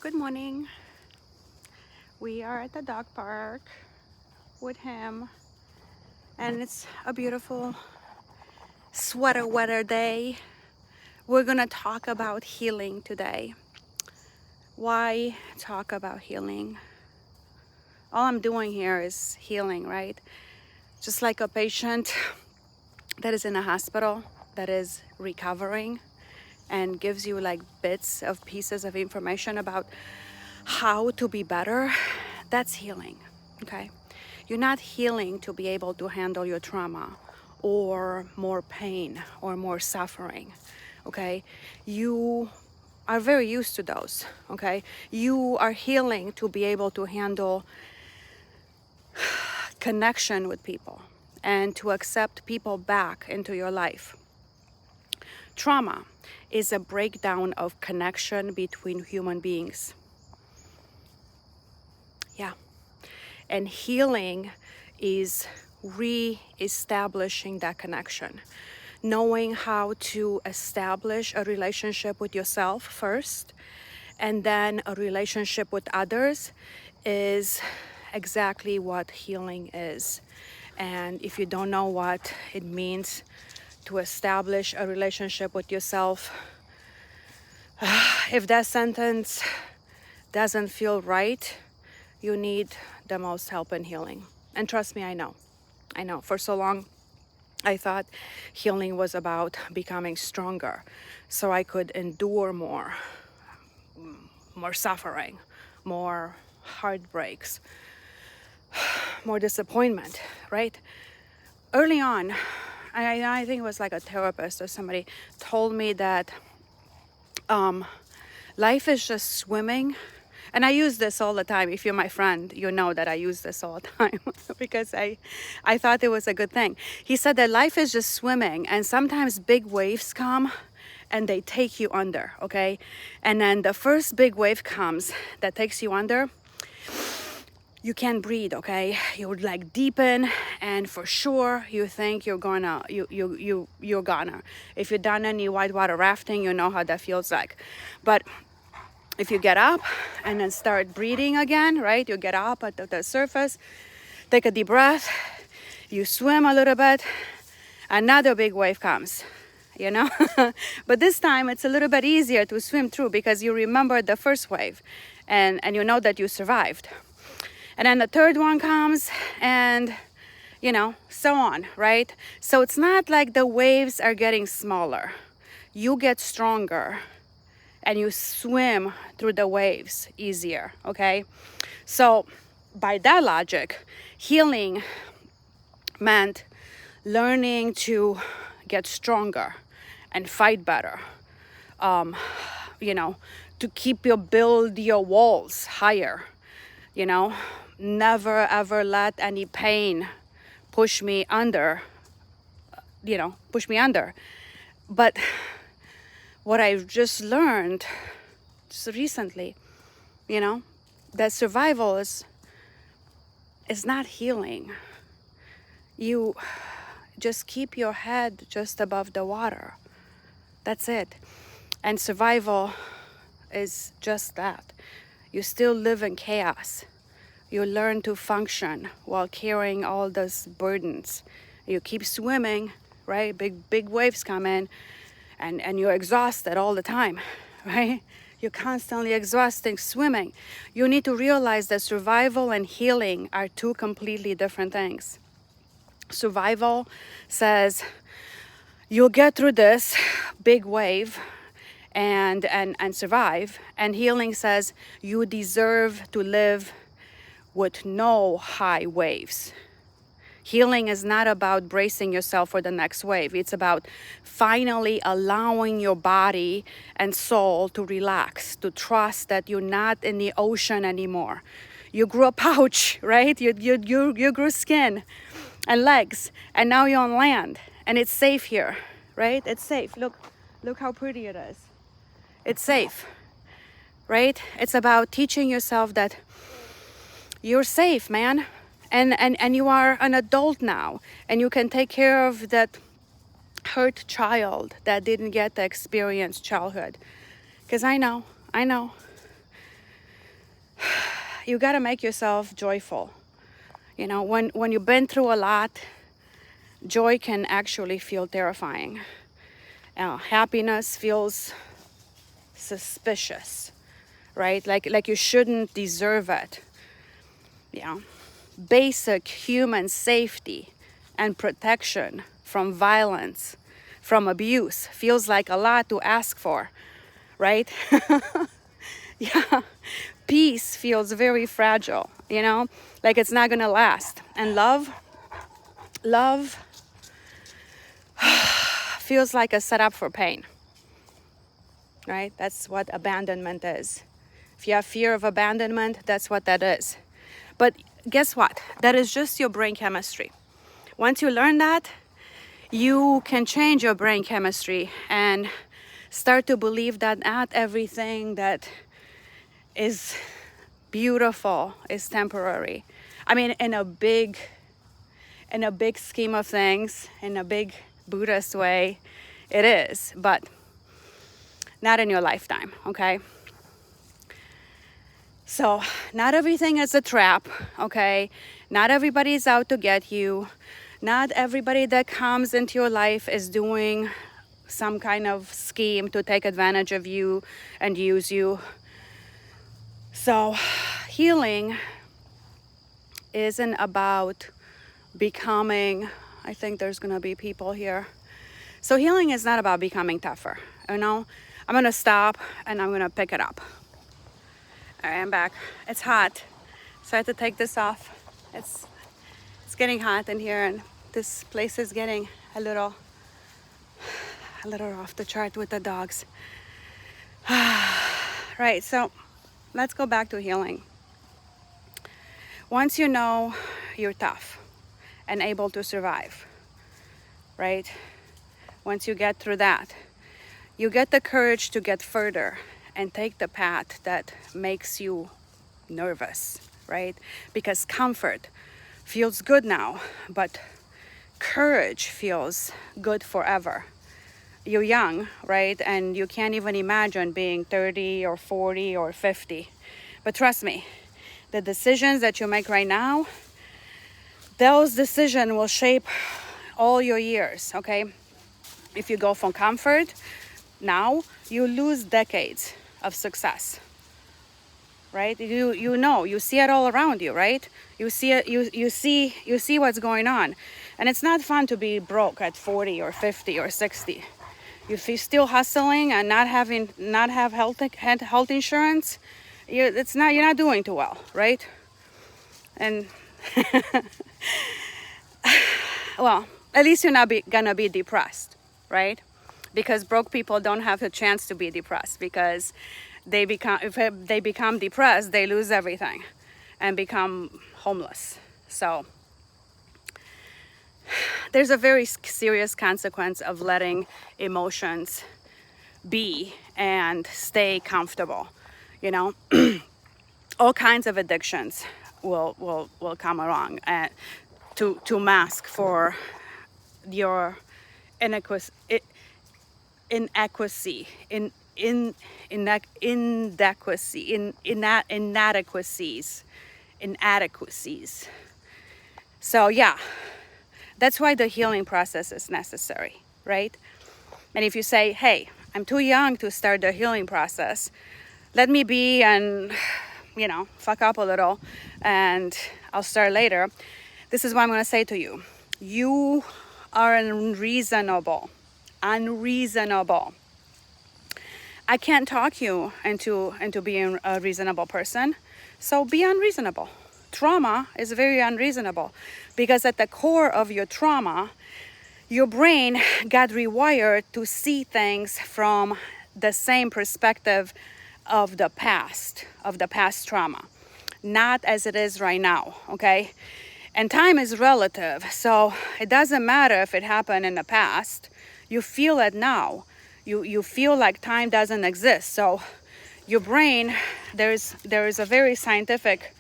Good morning. We are at the dog park with him, and it's a beautiful sweater weather day. We're gonna talk about healing today. Why talk about healing? All I'm doing here is healing, right? Just like a patient that is in a hospital that is recovering and gives you like bits of pieces of information about how to be better. That's healing, okay? You're not healing to be able to handle your trauma or more pain or more suffering, okay? You are very used to those, okay? You are healing to be able to handle connection with people and to accept people back into your life. Trauma is a breakdown of connection between human beings. Yeah. And healing is re-establishing that connection. Knowing how to establish a relationship with yourself first, and then a relationship with others is exactly what healing is. And if you don't know what it means to establish a relationship with yourself, if that sentence doesn't feel right, you need the most help in healing. And trust me, I know. For so long, I thought healing was about becoming stronger so I could endure more suffering, more heartbreaks, more disappointment, right? Early on, I think it was like a therapist or somebody told me that life is just swimming. And I use this all the time. If you're my friend, you know that I use this all the time because I thought it was a good thing. He said that life is just swimming, and sometimes big waves come and they take you under, okay? And then the first big wave comes that takes you under, you can't breathe, okay? You would like deepen, and for sure you think you're gonna. If you've done any whitewater rafting, you know how that feels like. But if you get up and then start breathing again, right? You get up at the surface, take a deep breath, you swim a little bit, another big wave comes, you know? But this time it's a little bit easier to swim through because you remember the first wave and you know that you survived. And then the third one comes and, so on, right? So it's not like the waves are getting smaller. You get stronger and you swim through the waves easier, okay? So by that logic, healing meant learning to get stronger and fight better, to build your walls higher, never ever let any pain push me under. But what I've just learned just recently, that survival is not healing. You just keep your head just above the water. That's it. And survival is just that. You still live in chaos. You learn to function while carrying all those burdens. You keep swimming, right? Big waves come in. And you're exhausted all the time, right? You're constantly exhausting swimming. You need to realize that survival and healing are two completely different things. Survival says you'll get through this big wave and survive. And healing says you deserve to live with no high waves. Healing is not about bracing yourself for the next wave. It's about finally allowing your body and soul to relax, to trust that you're not in the ocean anymore. You grew a pouch, right? You grew skin and legs, and now you're on land, and it's safe here, right? It's safe. Look how pretty it is. It's safe, right? It's about teaching yourself that you're safe, man. And you are an adult now, and you can take care of that hurt child that didn't get to experience childhood. Because I know you got to make yourself joyful. You know, when you've been through a lot, joy can actually feel terrifying. Happiness feels suspicious, right? Like you shouldn't deserve it. Yeah. Basic human safety and protection from violence, from abuse feels like a lot to ask for, right? Yeah. Peace feels very fragile, you know, like it's not gonna last. And love feels like a setup for pain, right? That's what abandonment is. If you have fear of abandonment, that's what that is. But guess what? That is just your brain chemistry. Once you learn that, you can change your brain chemistry and start to believe that not everything that is beautiful is temporary. I mean, in a big scheme of things, in a big Buddhist way, it is, but not in your lifetime, okay? So not everything is a trap, okay? Not everybody is out to get you. Not everybody that comes into your life is doing some kind of scheme to take advantage of you and use you. So healing isn't about becoming, I think there's gonna be people here. So healing is not about becoming tougher, you know? I'm gonna stop and I'm gonna pick it up. All right, I'm back. It's hot, so I have to take this off. It's getting hot in here, and this place is getting a little off the chart with the dogs. Right, so let's go back to healing. Once you know you're tough and able to survive, right? Once you get through that, you get the courage to get further and take the path that makes you nervous, right? Because comfort feels good now, but courage feels good forever. You're young, right? And you can't even imagine being 30 or 40 or 50. But trust me, the decisions that you make right now, those decisions will shape all your years, okay? If you go from comfort, now you lose decades of success, right? You know, you see it all around you, right? You see it, you see what's going on. And it's not fun to be broke at 40 or 50 or 60. If you're still hustling and not have health insurance, you're not doing too well, right? And well, at least you're not gonna be depressed, right? Because broke people don't have a chance to be depressed, because if they become depressed, they lose everything and become homeless. So there's a very serious consequence of letting emotions be and stay comfortable. You know, all kinds of addictions will come along and to mask for your inadequacies, inadequacies. So yeah, that's why the healing process is necessary, right? And if you say, hey, I'm too young to start the healing process, let me be and, you know, fuck up a little and I'll start later. This is what I'm going to say to you. You are unreasonable. I can't talk you into being a reasonable person. So be unreasonable. Trauma is very unreasonable, because at the core of your trauma, your brain got rewired to see things from the same perspective of the past trauma, not as it is right now, okay? And time is relative, so it doesn't matter if it happened in the past. You feel it now. You feel like time doesn't exist. So your brain, there is a very scientific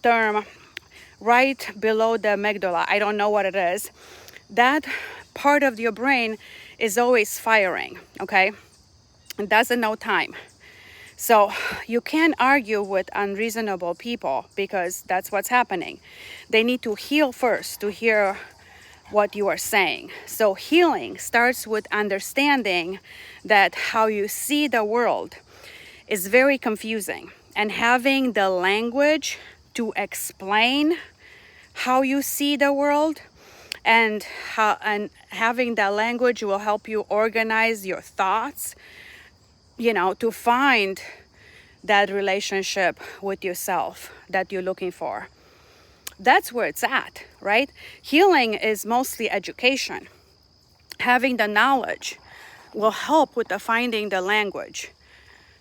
term right below the amygdala. I don't know what it is. That part of your brain is always firing, okay? It doesn't know time. So you can't argue with unreasonable people because that's what's happening. They need to heal first to hear what you are saying. So healing starts with understanding that how you see the world is very confusing, and having the language to explain how you see the world and having that language will help you organize your thoughts, to find that relationship with yourself that you're looking for. That's where it's at, right? Healing is mostly education. Having the knowledge will help with the finding the language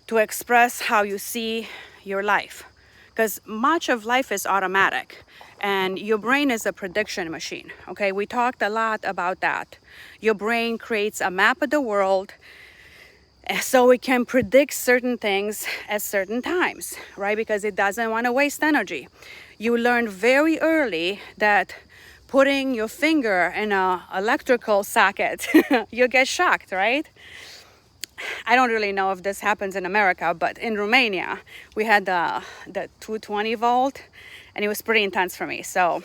to express how you see your life. Because much of life is automatic and your brain is a prediction machine, okay? We talked a lot about that. Your brain creates a map of the world so it can predict certain things at certain times, right? Because it doesn't want to waste energy. You learn very early that putting your finger in an electrical socket, you get shocked, right? I don't really know if this happens in America, but in Romania, we had the 220 volt, and it was pretty intense for me. So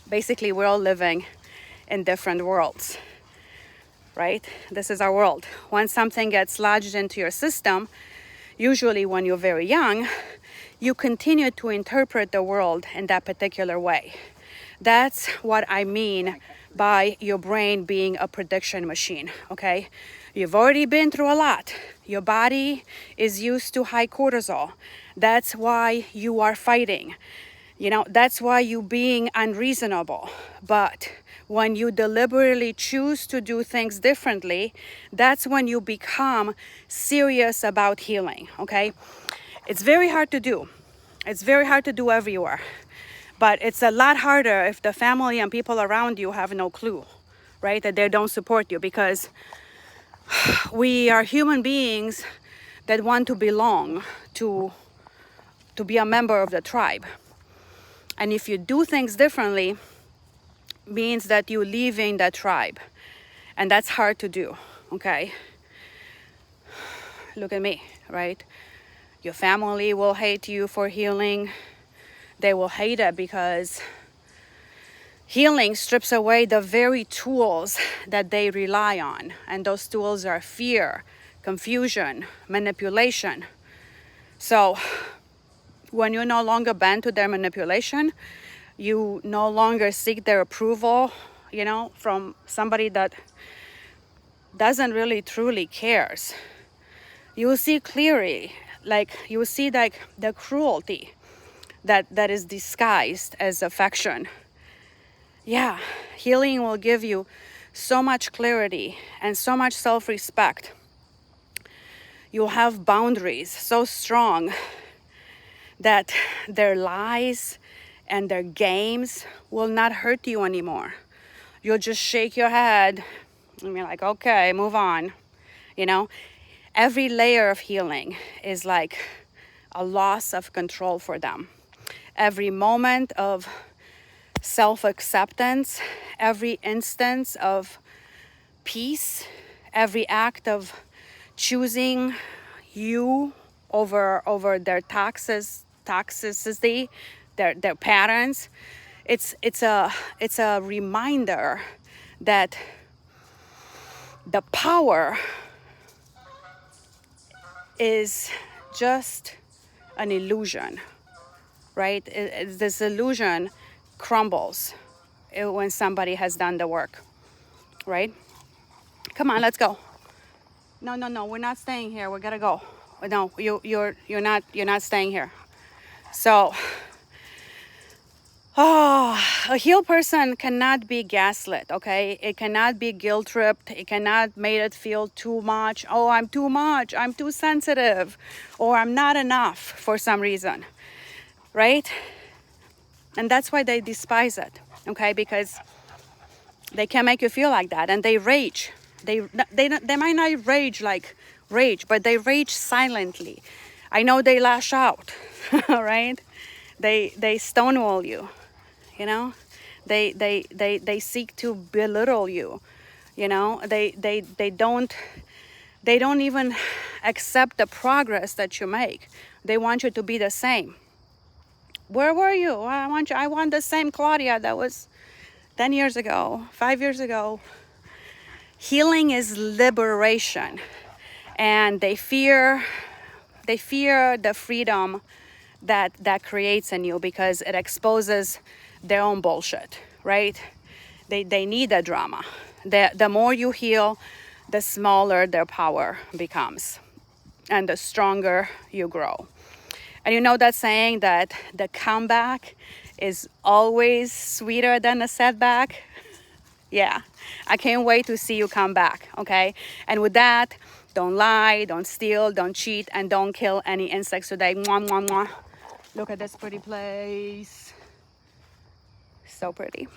basically, we're all living in different worlds, right? This is our world. When something gets lodged into your system, usually when you're very young, you continue to interpret the world in that particular way. That's what I mean by your brain being a prediction machine, okay? You've already been through a lot. Your body is used to high cortisol. That's why you are fighting. That's why you're being unreasonable. But when you deliberately choose to do things differently, that's when you become serious about healing, okay? It's very hard to do. It's very hard to do everywhere. But it's a lot harder if the family and people around you have no clue, right? That they don't support you, because we are human beings that want to belong, to be a member of the tribe. And if you do things differently, means that you're leaving that tribe. And that's hard to do, okay? Look at me, right? Your family will hate you for healing. They will hate it because healing strips away the very tools that they rely on. And those tools are fear, confusion, manipulation. So when you no longer bend to their manipulation, you no longer seek their approval, from somebody that doesn't really truly cares. You will see clearly, you will see the cruelty that is disguised as affection. Yeah, healing will give you so much clarity and so much self-respect. You'll have boundaries so strong that their lies and their games will not hurt you anymore. You'll just shake your head and be like, okay, move on. Every layer of healing is like a loss of control for them. Every moment of self-acceptance, every instance of peace, every act of choosing you over their toxicity, their patterns, it's a reminder that the power is just an illusion, right? This illusion crumbles when somebody has done the work, right? Come on, let's go. No, we're not staying here. We gotta go. No, you're not staying here. So, a healed person cannot be gaslit, okay? It cannot be guilt tripped. It cannot make it feel too much. Oh, I'm too much. I'm too sensitive. Or I'm not enough for some reason, right? And that's why they despise it, okay? Because they can make you feel like that, and they rage. They might not rage, but they rage silently. I know they lash out, right? They stonewall you, They seek to belittle you, They They don't even accept the progress that you make. They want you to be the same. Where were you? I want the same Claudia that was 10 years ago, 5 years ago. Healing is liberation. And they fear the freedom that creates in you, because it exposes their own bullshit, right? They need the drama. The more you heal, the smaller their power becomes, and the stronger you grow. And you know that saying that the comeback is always sweeter than the setback? Yeah, I can't wait to see you come back, okay? And with that, don't lie, don't steal, don't cheat, and don't kill any insects today. Mwah, mwah, mwah. Look at this pretty place. So pretty.